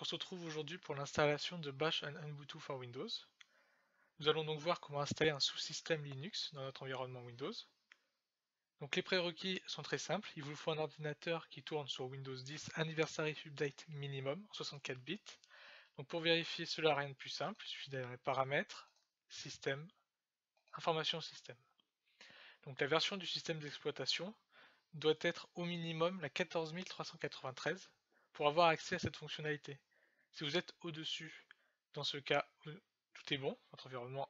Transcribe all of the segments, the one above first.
on se retrouve aujourd'hui pour l'installation de Bash and Ubuntu for Windows. Nous allons donc voir comment installer un sous-système Linux dans notre environnement Windows. Donc les prérequis sont très simples, il vous faut un ordinateur qui tourne sur Windows 10 Anniversary Update Minimum en 64 bits. Donc pour vérifier cela, rien de plus simple, il suffit d'aller dans les paramètres, système, information système. Donc la version du système d'exploitation doit être au minimum la 14393 pour avoir accès à cette fonctionnalité. Si vous êtes au-dessus, dans ce cas, tout est bon, votre environnement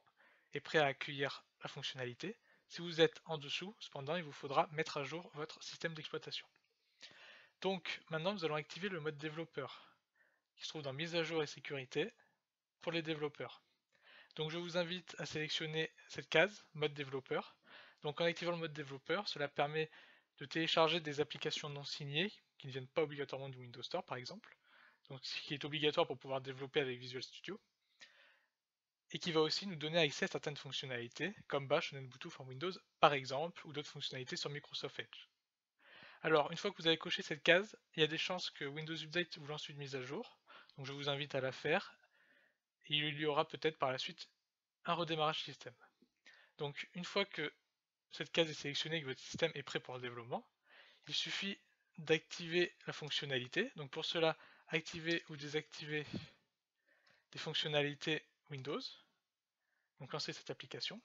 est prêt à accueillir la fonctionnalité. Si vous êtes en dessous, cependant, il vous faudra mettre à jour votre système d'exploitation. Donc maintenant, nous allons activer le mode développeur, qui se trouve dans Mise à jour et sécurité, pour les développeurs. Donc je vous invite à sélectionner cette case, mode développeur. Donc en activant le mode développeur, cela permet de télécharger des applications non signées, qui ne viennent pas obligatoirement du Windows Store par exemple, donc ce qui est obligatoire pour pouvoir développer avec Visual Studio, et qui va aussi nous donner accès à certaines fonctionnalités, comme Bash ou Ubuntu for Windows par exemple, ou d'autres fonctionnalités sur Microsoft Edge. Alors, une fois que vous avez coché cette case, il y a des chances que Windows Update vous lance une mise à jour, donc je vous invite à la faire, et il y aura peut-être par la suite un redémarrage système. Donc, une fois que cette case est sélectionnée et que votre système est prêt pour le développement, il suffit d'activer la fonctionnalité. Donc pour cela, activer ou désactiver les fonctionnalités Windows. Donc lancer cette application.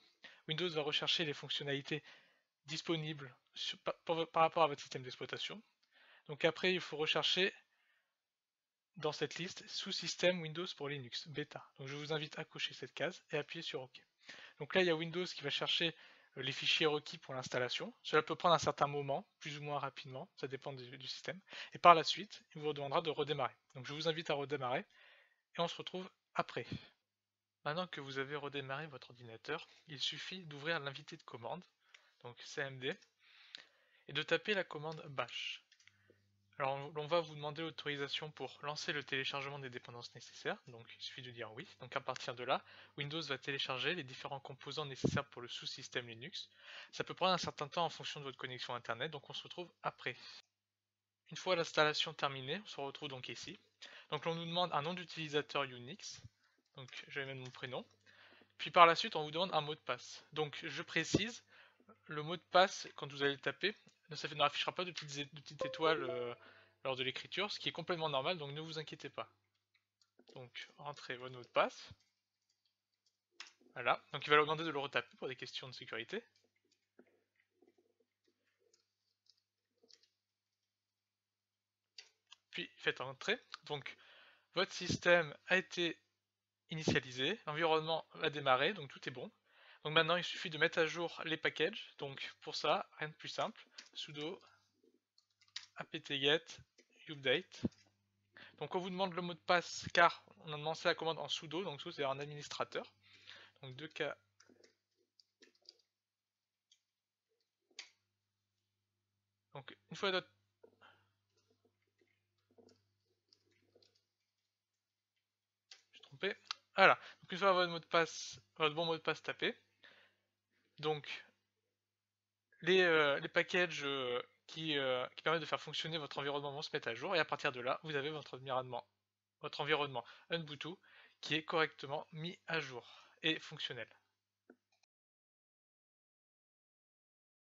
Windows va rechercher les fonctionnalités disponibles par rapport à votre système d'exploitation. Donc après, il faut rechercher dans cette liste sous-système Windows pour Linux, bêta. Donc je vous invite à cocher cette case et appuyer sur OK. Donc là, il y a Windows qui va chercher les fichiers requis pour l'installation. Cela peut prendre un certain moment, plus ou moins rapidement, ça dépend du système. Et par la suite, il vous demandera de redémarrer. Donc je vous invite à redémarrer et on se retrouve après. Maintenant que vous avez redémarré votre ordinateur, il suffit d'ouvrir l'invité de commande, donc CMD, et de taper la commande bash. Alors on va vous demander l'autorisation pour lancer le téléchargement des dépendances nécessaires, donc il suffit de dire oui. Donc à partir de là, Windows va télécharger les différents composants nécessaires pour le sous-système Linux. Ça peut prendre un certain temps en fonction de votre connexion internet, donc on se retrouve après. Une fois l'installation terminée, on se retrouve donc ici. Donc on nous demande un nom d'utilisateur Unix, donc je vais mettre mon prénom. Puis par la suite, on vous demande un mot de passe. Donc je précise, le mot de passe, quand vous allez le taper, ça n'affichera pas de petites étoiles lors de l'écriture, ce qui est complètement normal, donc ne vous inquiétez pas. Donc rentrez votre mot de passe. Voilà, donc il va leur demander de le retaper pour des questions de sécurité. Puis faites entrer. Donc votre système a été initialisé, l'environnement va démarrer, donc tout est bon. Donc maintenant il suffit de mettre à jour les packages. Donc pour ça, rien de plus simple, sudo apt-get update. Donc on vous demande le mot de passe car on a lancé la commande en sudo, donc sudo c'est un administrateur. Donc 2K. Donc une fois notre... Je suis trompé. Voilà. Donc une fois votre mot de passe, votre bon mot de passe tapé. Donc les packages qui permettent de faire fonctionner votre environnement vont se mettre à jour et à partir de là, vous avez votre environnement Ubuntu qui est correctement mis à jour et fonctionnel.